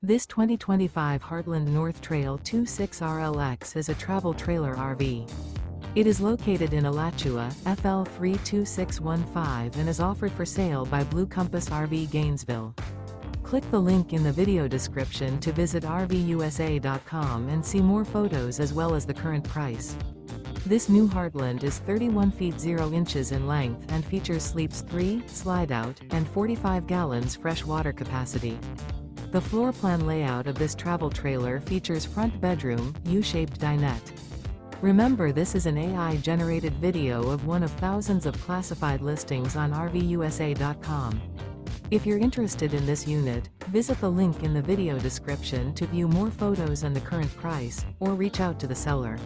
This 2025 Heartland North Trail 26RLX is a travel trailer RV. It is located in Alachua, FL 32615 and is offered for sale by Blue Compass RV Gainesville. Click the link in the video description to visit RVUSA.com and see more photos as well as the current price. This new Heartland is 31 feet 0 inches in length and features sleeps 3, Slideout, and 45 gallons fresh water capacity. The floor plan layout of this travel trailer features front bedroom, U-shaped dinette. Remember, this is an AI-generated video of one of thousands of classified listings on RVUSA.com. If you're interested in this unit, visit the link in the video description to view more photos and the current price, or reach out to the seller.